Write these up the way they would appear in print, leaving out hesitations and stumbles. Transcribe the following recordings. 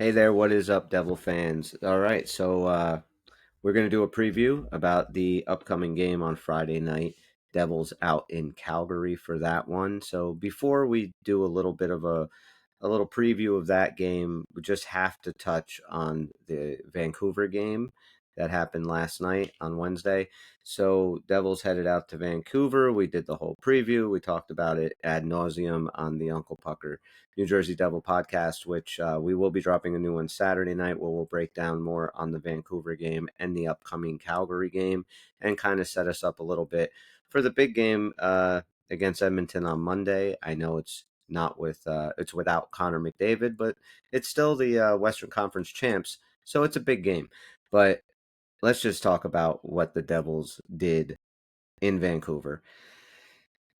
Hey there, what is up, Devil fans? All right, we're going to do a preview about the upcoming game on Friday night. Devils out in Calgary for that one. So before we do a little bit of a little preview of that game, we just have to touch on the Vancouver game that happened last night on Wednesday. So Devils headed out to Vancouver. We did the whole preview. We talked about it ad nauseum on the Uncle Pucker New Jersey Devil podcast, which we will be dropping a new one Saturday night where we'll break down more on the Vancouver game and the upcoming Calgary game and kind of set us up a little bit for the big game against Edmonton on Monday. I know it's without Connor McDavid, but it's still the Western Conference champs, so it's a big game. But let's just talk about what the Devils did in Vancouver.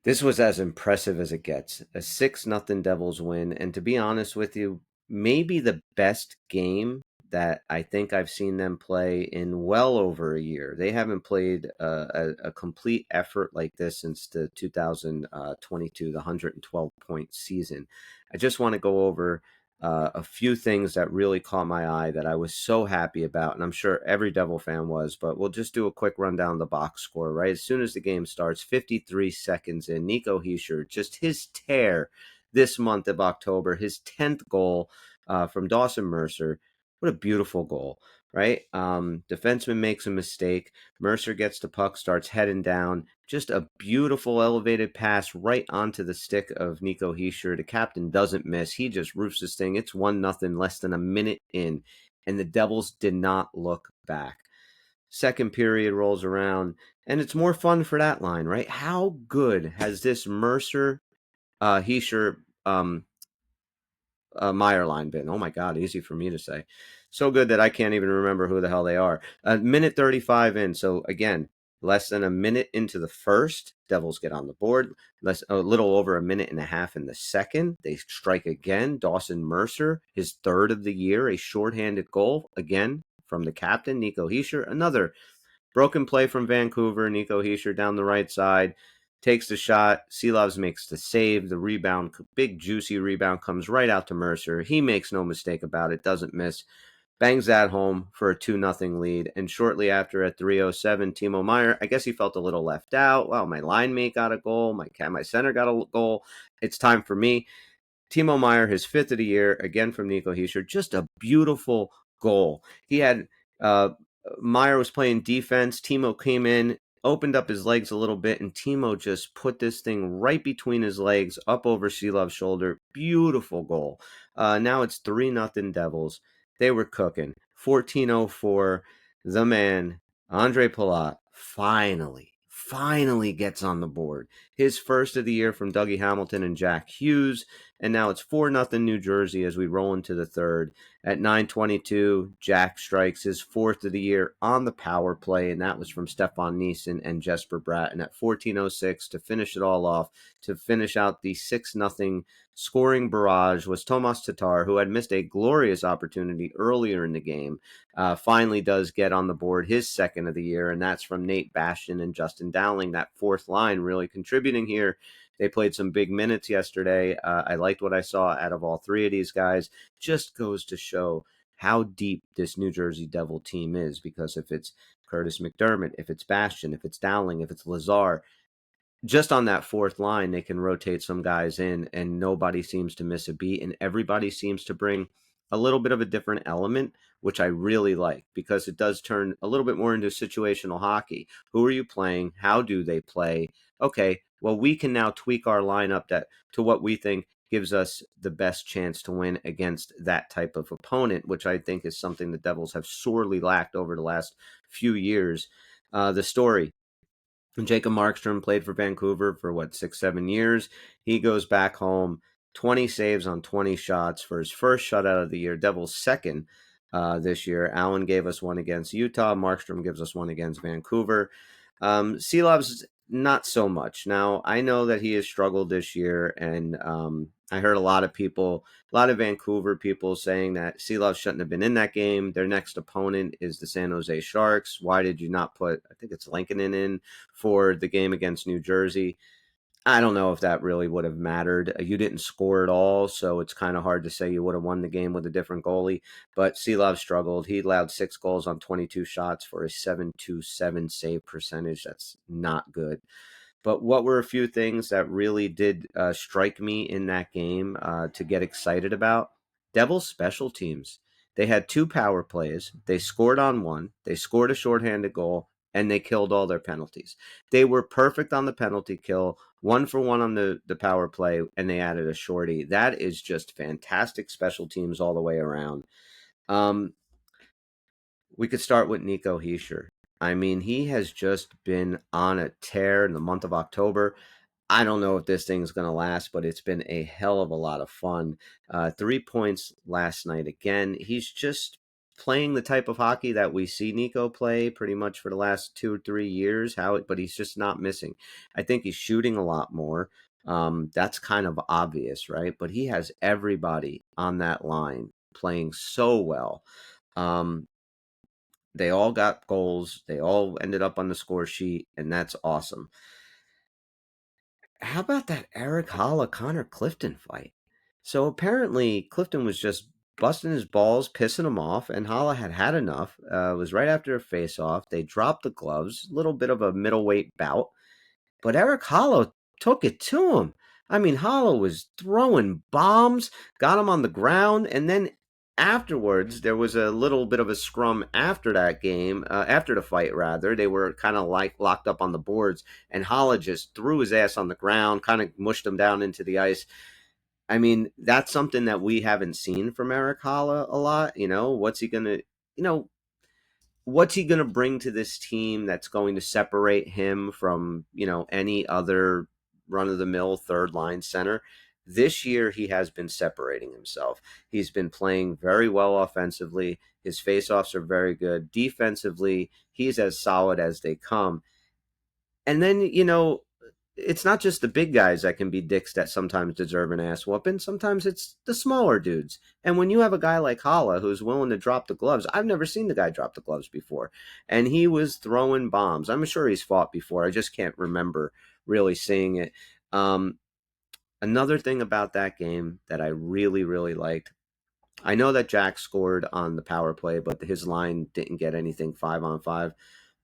This was as impressive as it gets. A 6-0 Devils win. And to be honest with you, maybe the best game that I think I've seen them play in well over a year. They haven't played a complete effort like this since the 2022, the 112 point season. I just want to go over a few things that really caught my eye that I was so happy about, and I'm sure every Devil fan was, but we'll just do a quick rundown of the box score, right? As soon as the game starts, 53 seconds in, Nico Hischier, just his tear this month of October, his 10th goal from Dawson Mercer. What a beautiful goal, right? Defenseman makes a mistake. Mercer gets the puck, starts heading down. Just a beautiful elevated pass right onto the stick of Nico Hischier. The captain doesn't miss. He just roofs this thing. It's 1-0, less than a minute in, and the Devils did not look back. Second period rolls around, and it's more fun for that line, right? How good has this Mercer, Hischier, Meyer line been? Oh my God, easy for me to say. So good that I can't even remember who the hell they are. A minute 35 in. So again, less than a minute into the first, Devils get on the board. A little over a minute and a half in the second. They strike again. Dawson Mercer, his third of the year, a shorthanded goal again from the captain, Nico Hischier. Another broken play from Vancouver. Nico Hischier down the right side takes the shot. Seelovs makes the save. The rebound, big juicy rebound, comes right out to Mercer. He makes no mistake about it, doesn't miss. Bangs that home for a 2-0 lead. And shortly after at 3:07, Timo Meier, I guess he felt a little left out. Well, my line mate got a goal. My center got a goal. It's time for me. Timo Meier, his fifth of the year, again from Nico Hischier. Just a beautiful goal. He had uh, Meier was playing defense. Timo came in, opened up his legs a little bit, and Timo just put this thing right between his legs, up over Seelov's shoulder. Beautiful goal. Now it's 3-0 Devils. They were cooking. 14:04. The man, Andre Palat, finally gets on the board. His first of the year from Dougie Hamilton and Jack Hughes. And now it's 4-0 New Jersey as we roll into the third. At 9:22, Jack strikes his fourth of the year on the power play, and that was from Stefan Neeson and Jesper Bratt. And at 14:06, to finish it all off, to finish out the 6-0 scoring barrage, was Tomas Tatar, who had missed a glorious opportunity earlier in the game. Finally does get on the board his second of the year, and that's from Nate Bastian and Justin Dowling. That fourth line really contributing here. They played some big minutes yesterday. I liked what I saw out of all three of these guys. Just goes to show how deep this New Jersey Devil team is, because if it's Curtis McDermott, if it's Bastian, if it's Dowling, if it's Lazar, just on that fourth line, they can rotate some guys in, and nobody seems to miss a beat, and everybody seems to bring a little bit of a different element, which I really like, because it does turn a little bit more into situational hockey. Who are you playing? How do they play? Okay, well, we can now tweak our lineup to what we think gives us the best chance to win against that type of opponent, which I think is something the Devils have sorely lacked over the last few years. The story: Jacob Markstrom played for Vancouver for 6, 7 years. He goes back home, 20 saves on 20 shots for his first shutout of the year. Devils second this year. Allen gave us one against Utah. Markstrom gives us one against Vancouver. Seelov's not so much. Now, I know that he has struggled this year, and I heard a lot of people, a lot of Vancouver people saying that Seelov shouldn't have been in that game. Their next opponent is the San Jose Sharks. Why did you not put, I think it's Lankinen in for the game against New Jersey? I don't know if that really would have mattered. You didn't score at all, so it's kind of hard to say you would have won the game with a different goalie. But Seelov struggled. He allowed 6 goals on 22 shots for a 7.27 save percentage. That's not good. But what were a few things that really did strike me in that game to get excited about? Devils special teams. They had 2 power plays. They scored on one. They scored a shorthanded goal, and they killed all their penalties. They were perfect on the penalty kill, 1 for 1 on the power play, and they added a shorty. That is just fantastic special teams all the way around. Um, we could start with Nico Heischer. I mean, he has just been on a tear in the month of October. I don't know if this thing's going to last, but it's been a hell of a lot of fun. 3 points last night again. He's just playing the type of hockey that we see Nico play pretty much for the last 2 or 3 years. But he's just not missing. I think he's shooting a lot more. That's kind of obvious, right? But he has everybody on that line playing so well. Um, they all got goals. They all ended up on the score sheet, and that's awesome. How about that Eric Holla Connor Clifton fight? So apparently Clifton was just busting his balls, pissing him off, and Holla had had enough. It was right after a face-off. They dropped the gloves, a little bit of a middleweight bout. But Eric Hollow took it to him. I mean, Hollow was throwing bombs, got him on the ground, and then afterwards there was a little bit of a scrum after that game, after the fight rather. They were kind of like locked up on the boards, and Hollow just threw his ass on the ground, kind of mushed him down into the ice. I mean, that's something that we haven't seen from Eric Holla a lot. What's he gonna, you know, what's he going to bring to this team that's going to separate him from any other run of the mill third line center? This year he has been separating himself. He's been playing very well offensively. His faceoffs are very good. Defensively, he's as solid as they come. And then, it's not just the big guys that can be dicks that sometimes deserve an ass whooping. Sometimes it's the smaller dudes. And when you have a guy like Holla who's willing to drop the gloves, I've never seen the guy drop the gloves before. And he was throwing bombs. I'm sure he's fought before. I just can't remember really seeing it. Um, Another thing about that game that I really, really liked, I know that Jack scored on the power play, but his line didn't get anything 5-on-5.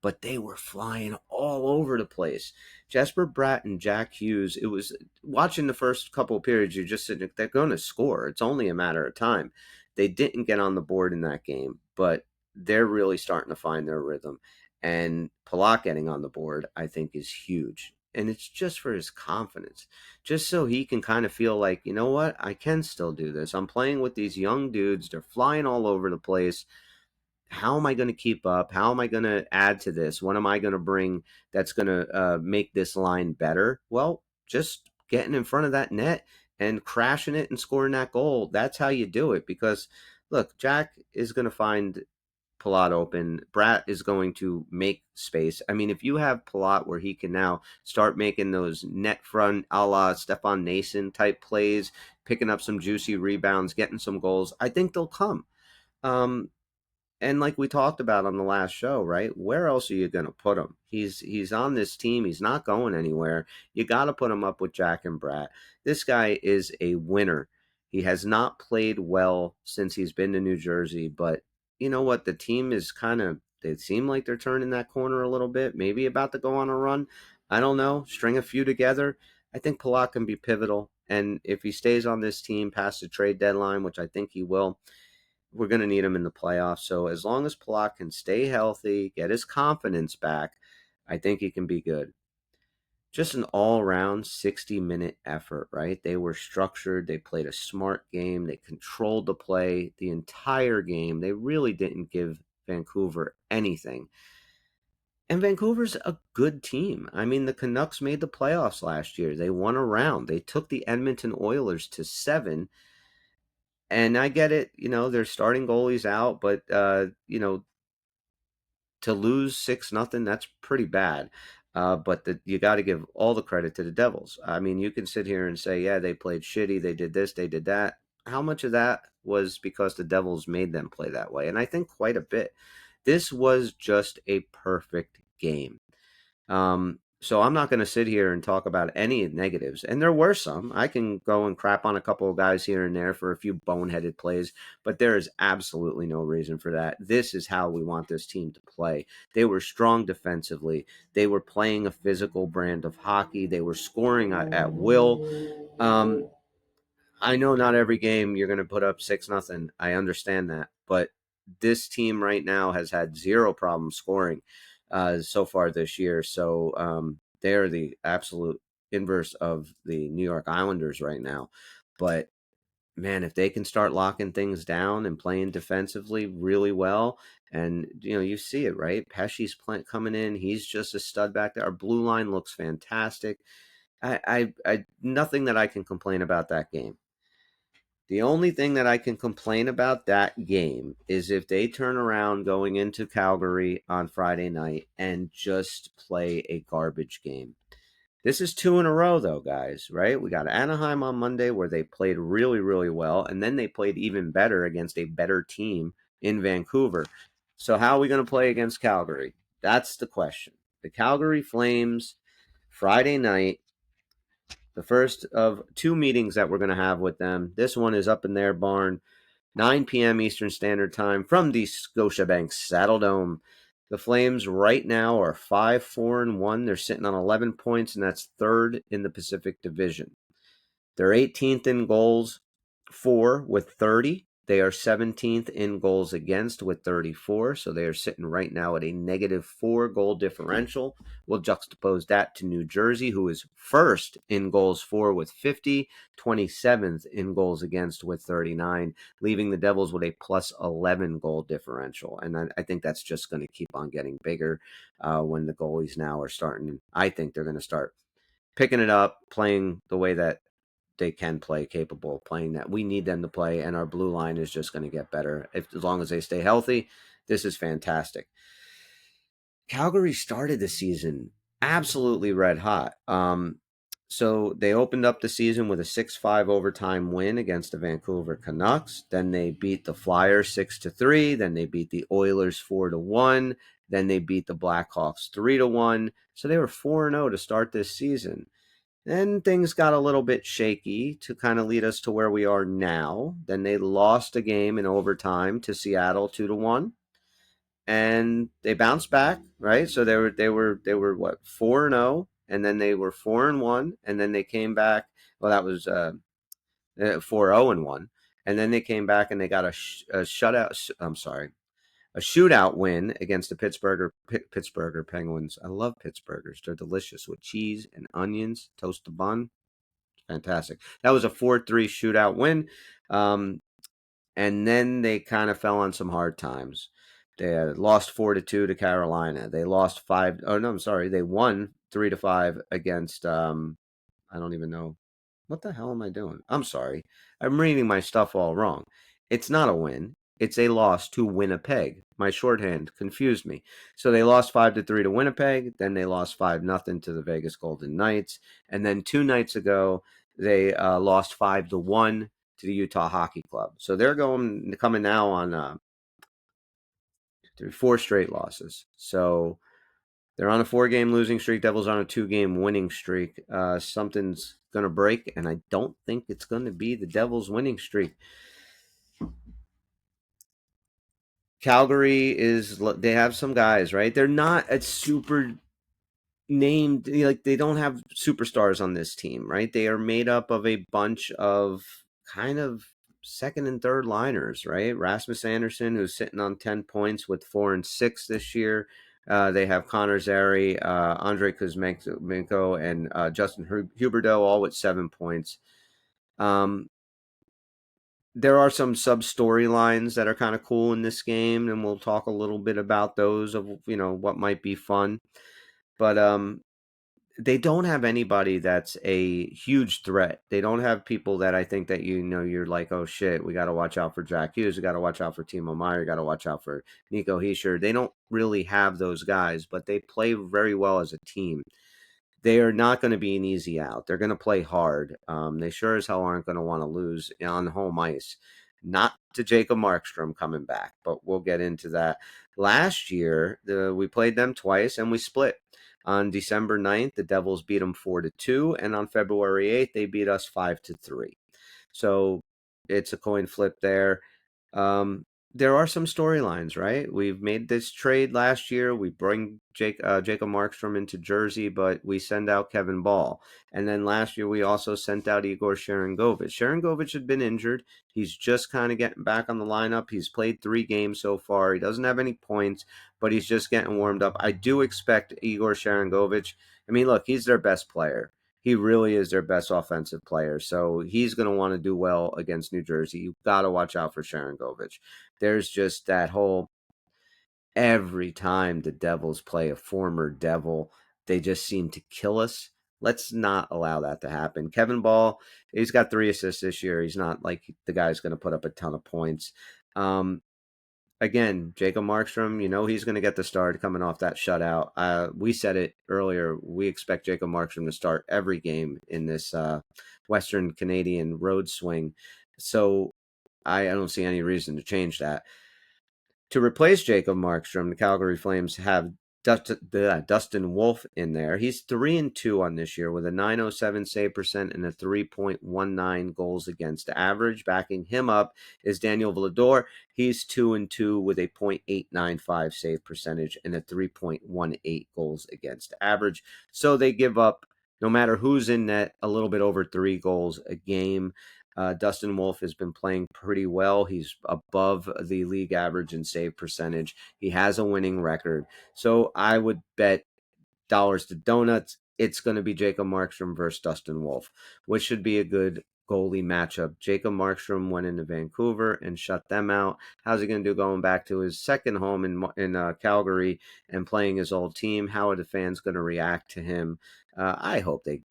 But they were flying all over the place. Jesper Bratt and Jack Hughes, it was watching the first couple of periods, you're just sitting, they're going to score. It's only a matter of time. They didn't get on the board in that game, but they're really starting to find their rhythm. And Palat getting on the board, I think, is huge. And it's just for his confidence, just so he can kind of feel like, you know what, I can still do this. I'm playing with these young dudes. They're flying all over the place. How am I going to keep up? How am I going to add to this? What am I going to bring that's going to make this line better? Well, just getting in front of that net and crashing it and scoring that goal. That's how you do it. Because look, Jack is going to find Palat open. Bratt is going to make space. I mean, if you have Palat where he can now start making those net front a la Stefan Nason type plays, picking up some juicy rebounds, getting some goals, I think they'll come. Um, and like we talked about on the last show, right? Where else are you going to put him? He's on this team. He's not going anywhere. You got to put him up with Jack and Bratt. This guy is a winner. He has not played well since he's been to New Jersey, but you know what? The team is kind of, they seem like they're turning that corner a little bit, maybe about to go on a run. I don't know. String a few together. I think Palat can be pivotal. And if he stays on this team past the trade deadline, which I think he will, we're going to need him in the playoffs. So as long as Palat can stay healthy, get his confidence back, I think he can be good. Just an all around 60-minute effort, right? They were structured. They played a smart game. They controlled the play the entire game. They really didn't give Vancouver anything. And Vancouver's a good team. I mean, the Canucks made the playoffs last year. They won a round. They took the Edmonton Oilers to 7. And I get it, they're starting goalies out, but to lose 6-0, that's pretty bad. But you got to give all the credit to the Devils. I mean, you can sit here and say, yeah, they played shitty, they did this, they did that. How much of that was because the Devils made them play that way? And I think quite a bit. This was just a perfect game. So I'm not going to sit here and talk about any negatives. And there were some. I can go and crap on a couple of guys here and there for a few boneheaded plays, but there is absolutely no reason for that. This is how we want this team to play. They were strong defensively. They were playing a physical brand of hockey. They were scoring at will. I know not every game you're going to put up 6-0. I understand that, but this team right now has had zero problem scoring so far this year. So they are the absolute inverse of the New York Islanders right now. But man, if they can start locking things down and playing defensively really well, and you see it, right? Pesci's coming in; he's just a stud back there. Our blue line looks fantastic. Nothing that I can complain about that game. The only thing that I can complain about that game is if they turn around going into Calgary on Friday night and just play a garbage game. This is 2 in a row, though, guys, right? We got Anaheim on Monday where they played really, really well, and then they played even better against a better team in Vancouver. So, how are we going to play against Calgary? That's the question. The Calgary Flames, Friday night, the first of two meetings that we're going to have with them. This one is up in their barn, 9 p.m. Eastern Standard Time from the Scotiabank Saddle Dome. The Flames right now are 5-4-1. They're sitting on 11 points, and that's third in the Pacific Division. They're 18th in goals for with 30. They are 17th in goals against with 34. So they are sitting right now at a -4 goal differential. We'll juxtapose that to New Jersey, who is first in goals for with 50, 27th in goals against with 39, leaving the Devils with a +11 goal differential. And I think that's just going to keep on getting bigger when the goalies now are starting. I think they're going to start picking it up, playing the way that they can play, capable of playing that we need them to play, and our blue line is just going to get better as long as they stay healthy. This is fantastic. Calgary started the season absolutely red hot. So they opened up the season with a 6-5 overtime win against the Vancouver Canucks. Then they beat the Flyers 6-3. Then they beat the Oilers 4-1. Then they beat the Blackhawks 3-1. So they were 4-0 to start this season. Then things got a little bit shaky to kind of lead us to where we are now. Then they lost a game in overtime to Seattle 2-1, and they bounced back, right? So they were what, 4-0, and then they were 4-1, and then they came back. Well, that was 4-0-1, and then they came back and they got a shutout. I'm sorry, a shootout win against the Pittsburgher Penguins. I love Pittsburghers; they're delicious with cheese and onions, toasted bun. Fantastic. That was a 4-3 shootout win. And then they kind of fell on some hard times. They had lost 4-2 to Carolina. They lost 5. Oh, no, I'm sorry. They won 3-5 against, I don't even know. What the hell am I doing? I'm sorry. I'm reading my stuff all wrong. It's not a win. It's a loss to Winnipeg. My shorthand confused me. So they lost 5-3 to Winnipeg. Then they lost 5-0 to the Vegas Golden Knights. And then 2 nights ago, they lost 5-1 to the Utah Hockey Club. So they're coming now on 4 straight losses. So they're on a 4-game losing streak. Devils on a 2-game winning streak. Something's going to break, and I don't think it's going to be the Devils winning streak. Calgary they have some guys, right? They're not a super named, like they don't have superstars on this team, right? They are made up of a bunch of kind of second and third liners, right? Rasmus Anderson, who's sitting on 10 points with 4 and 6 this year. They have Connor Zary, Andre Kuzmenko, and Justin Huberdeau, all with 7 points. There are some sub storylines that are kind of cool in this game, and we'll talk a little bit about those of what might be fun. But they don't have anybody that's a huge threat. They don't have people that I think that you're like, oh shit, we got to watch out for Jack Hughes, we got to watch out for Timo Meyer, got to watch out for Nico Hischier. They don't really have those guys, but they play very well as a team. They are not going to be an easy out. They're going to play hard. They sure as hell aren't going to want to lose on home ice. Not to Jacob Markstrom coming back, but we'll get into that. Last year, we played them twice and we split. On December 9th, the Devils beat them 4-2, and on February 8th, they beat us 5-3. So it's a coin flip there. Um, there are some storylines, right? We've made this trade last year. We bring Jacob Markstrom into Jersey, but we send out Kevin Ball. And then last year we also sent out Igor Sharangovich. Sharangovich had been injured. He's just kind of getting back on the lineup. He's played 3 games so far. He doesn't have any points, but he's just getting warmed up. I do expect Igor Sharangovich. I mean, look, he's their best player. He really is their best offensive player. So he's going to want to do well against New Jersey. You've got to watch out for Sharangovich. There's just that whole every time the Devils play a former Devil, they just seem to kill us. Let's not allow that to happen. Kevin Ball, he's got 3 assists this year. He's not like the guy's going to put up a ton of points. Again, Jacob Markstrom, he's going to get the start coming off that shutout. We said it earlier. We expect Jacob Markstrom to start every game in this Western Canadian road swing. So I don't see any reason to change that. To replace Jacob Markstrom, the Calgary Flames have Dustin Wolf in there. He's 3-2 on this year with a 907 save percent and a 3.19 goals against average. Backing him up is Daniel Vlador. He's 2-2 with a .895 save percentage and a 3.18 goals against average. So they give up, no matter who's in net, a little bit over 3 goals a game. Dustin Wolf has been playing pretty well. He's above the league average in save percentage. He has a winning record. So I would bet dollars to donuts. It's going to be Jacob Markstrom versus Dustin Wolf, which should be a good goalie matchup. Jacob Markstrom went into Vancouver and shut them out. How's he going to do going back to his second home in Calgary and playing his old team? How are the fans going to react to him? I hope they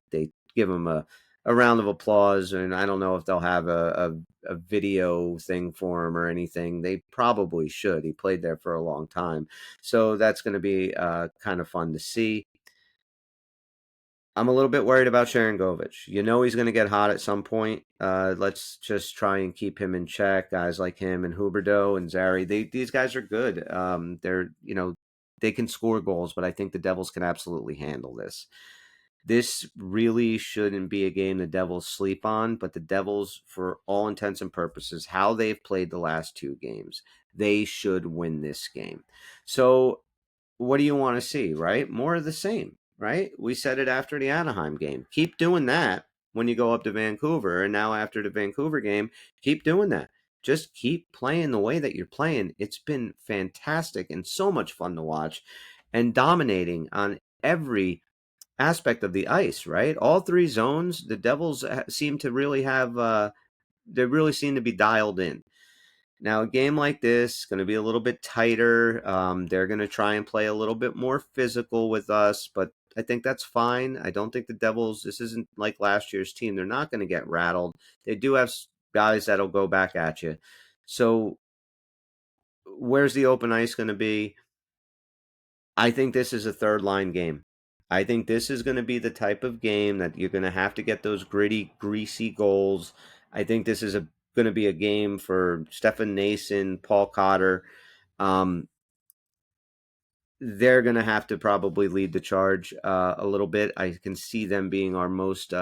give him a round of applause, and I don't know if they'll have a video thing for him or anything. They probably should. He played there for a long time. So that's going to be kind of fun to see. I'm a little bit worried about Sharangovich. He's going to get hot at some point. Let's just try and keep him in check. Guys like him and Huberdeau and Zary, these guys are good. They can score goals, but I think the Devils can absolutely handle this. This really shouldn't be a game the Devils sleep on, but the Devils, for all intents and purposes, how they've played the last 2 games, they should win this game. So what do you want to see, right? More of the same, right? We said it after the Anaheim game. Keep doing that when you go up to Vancouver. And now after the Vancouver game, keep doing that. Just keep playing the way that you're playing. It's been fantastic and so much fun to watch and dominating on every aspect of the ice, right? All 3 zones, the Devils seem to really have, they really seem to be dialed in. Now, a game like this is going to be a little bit tighter. They're going to try and play a little bit more physical with us, but I think that's fine. I don't think the Devils, this isn't like last year's team. They're not going to get rattled. They do have guys that'll go back at you. So, where's the open ice going to be? I think this is a third line game. I think this is going to be the type of game that you're going to have to get those gritty, greasy goals. I think this is going to be a game for Stefan Nason, Paul Cotter. Um, they're going to have to probably lead the charge a little bit. I can see them being our most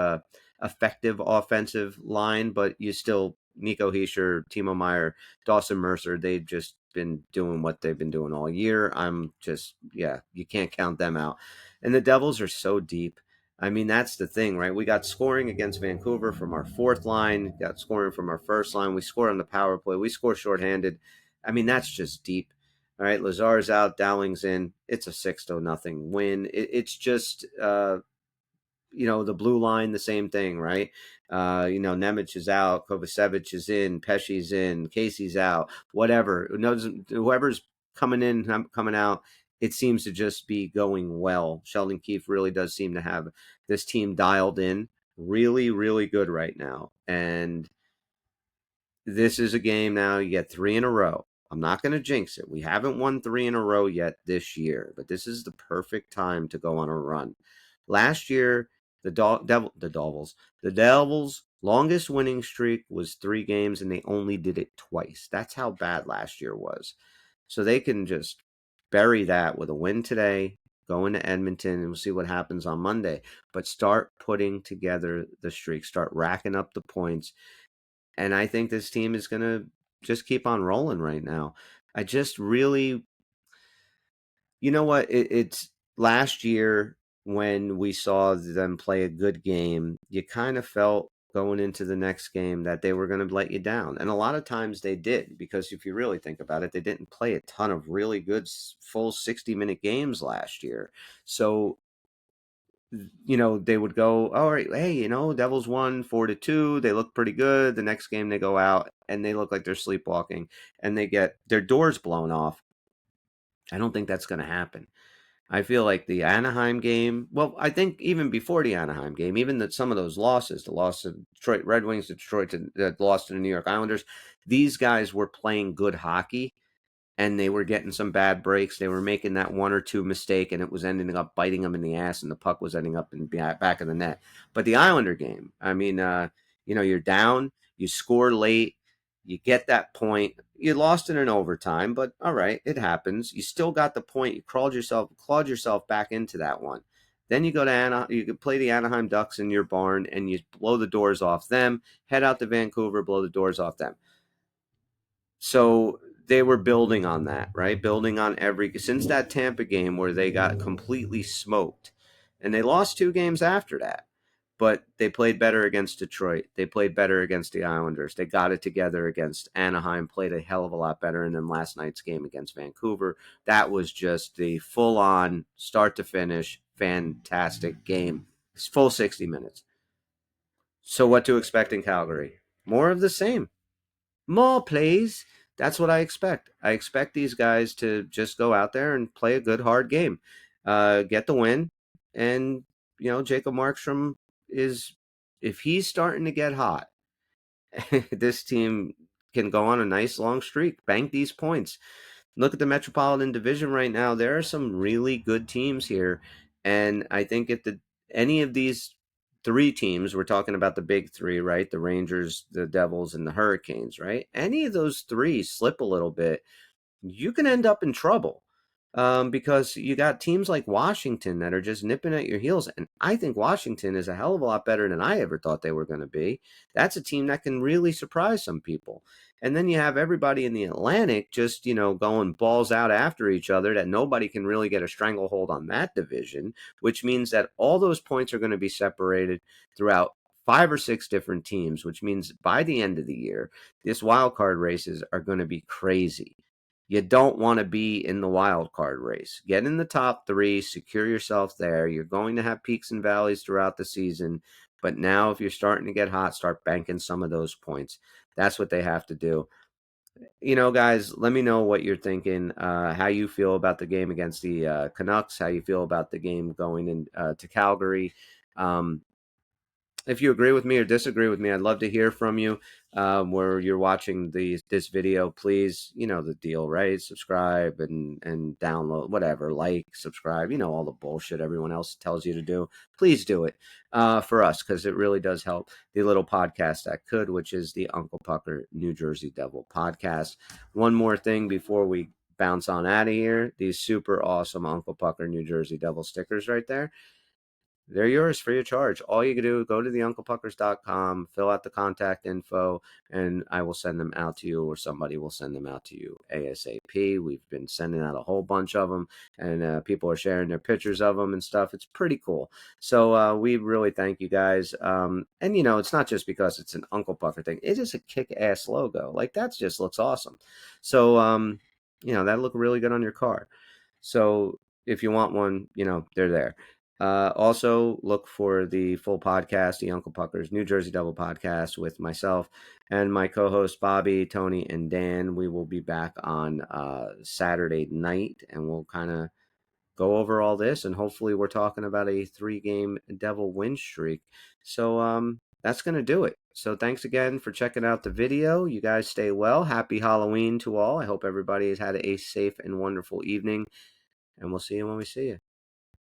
effective offensive line, but you still, Nico Hischier, Timo Meier, Dawson Mercer, they've just been doing what they've been doing all year. You can't count them out. And the Devils are so deep. I mean, that's the thing, right? We got scoring against Vancouver from our fourth line, got scoring from our first line. We score on the power play. We score shorthanded. I mean, that's just deep. All right, Lazar's out, Dowling's in. It's a 6-0 win. It's just, the blue line, the same thing, right? Nemec is out, Kovacevic is in, Pesci's in, Casey's out, whatever. Whoever's coming out, it seems to just be going well. Sheldon Keefe really does seem to have this team dialed in really, really good right now. And this is a game now, you get 3 in a row. I'm not going to jinx it. We haven't won 3 in a row yet this year, but this is the perfect time to go on a run. Last year, the Devils' longest winning streak was 3 games, and they only did it twice. That's how bad last year was. So they can just bury that with a win today Go into Edmonton and we'll see what happens on Monday. But start putting together the streak, start racking up the points. And I think this team is going to just keep on rolling right now. I just really, you know what? It's last year when we saw them play a good game, you kind of felt going into the next game that they were going to let you down. And a lot of times they did, because if you really think about it, they didn't play a ton of really good full 60-minute games last year. So, they would go, all right, hey, Devils won 4-2. They look pretty good. The next game they go out and they look like they're sleepwalking and they get their doors blown off. I don't think that's going to happen. I feel like the Anaheim game, well, I think even before the Anaheim game, even that some of those losses, the loss to Detroit Red Wings, the loss to the New York Islanders, these guys were playing good hockey and they were getting some bad breaks. They were making that one or two mistake, and it was ending up biting them in the ass, and the puck was ending up in back of the net. But the Islander game, I mean, you're down, you score late, you get that point. You lost it in overtime, but all right, it happens. You still got the point. You clawed yourself back into that one. Then you go to Anaheim. You can play the Anaheim Ducks in your barn, and you blow the doors off them. Head out to Vancouver, blow the doors off them. So they were building on that, right? Building on since that Tampa game where they got completely smoked. And they lost 2 games after that. But they played better against Detroit. They played better against the Islanders. They got it together against Anaheim, played a hell of a lot better. And then last night's game against Vancouver, that was just the full on start to finish, fantastic game. Full 60 minutes. So what to expect in Calgary? More of the same. More plays. That's what I expect. I expect these guys to just go out there and play a good, hard game, get the win. And, Jacob Markstrom is, if he's starting to get hot, this team can go on a nice long streak, bank these points. Look at the Metropolitan Division right now. There are some really good teams here. And I think if any of these 3 teams, we're talking about the big 3, right? The Rangers, the Devils, and the Hurricanes, right? Any of those 3 slip a little bit, you can end up in trouble, because you got teams like Washington that are just nipping at your heels. And I think Washington is a hell of a lot better than I ever thought they were going to be. That's a team that can really surprise some people. And then you have everybody in the Atlantic just, going balls out after each other, that nobody can really get a stranglehold on that division, which means that all those points are going to be separated throughout 5 or 6 different teams, which means by the end of the year, this wild card races are going to be crazy. You don't want to be in the wild card race. Get in the top 3, secure yourself there. You're going to have peaks and valleys throughout the season. But now, if you're starting to get hot, start banking some of those points. That's what they have to do. Guys, let me know what you're thinking, how you feel about the game against the Canucks, how you feel about the game going in to Calgary. Um, if you agree with me or disagree with me, I'd love to hear from you. Where you're watching this video, please, the deal, right? Subscribe and download, whatever, like, subscribe, all the bullshit everyone else tells you to do. Please do it for us, because it really does help the little podcast that could, which is the Uncle Pucker New Jersey Devil podcast. One more thing before we bounce on out of here: these super awesome Uncle Pucker New Jersey Devil stickers right there. They're yours free of charge. All you can do, go to theunclepuckers.com, fill out the contact info, and I will send them out to you, or somebody will send them out to you ASAP. We've been sending out a whole bunch of them, and people are sharing their pictures of them and stuff. It's pretty cool. So we really thank you guys. And, it's not just because it's an Uncle Pucker thing. It is a kick-ass logo. Like, that just looks awesome. So, that'll look really good on your car. So if you want one, they're there. Also, look for the full podcast, the Uncle Puckers New Jersey Devil podcast, with myself and my co-hosts Bobby, Tony, and Dan. We will be back on Saturday night, and we'll kind of go over all this, and hopefully we're talking about a 3-game Devil win streak. So that's going to do it. So thanks again for checking out the video. You guys stay well. Happy Halloween to all. I hope everybody has had a safe and wonderful evening, and we'll see you when we see you.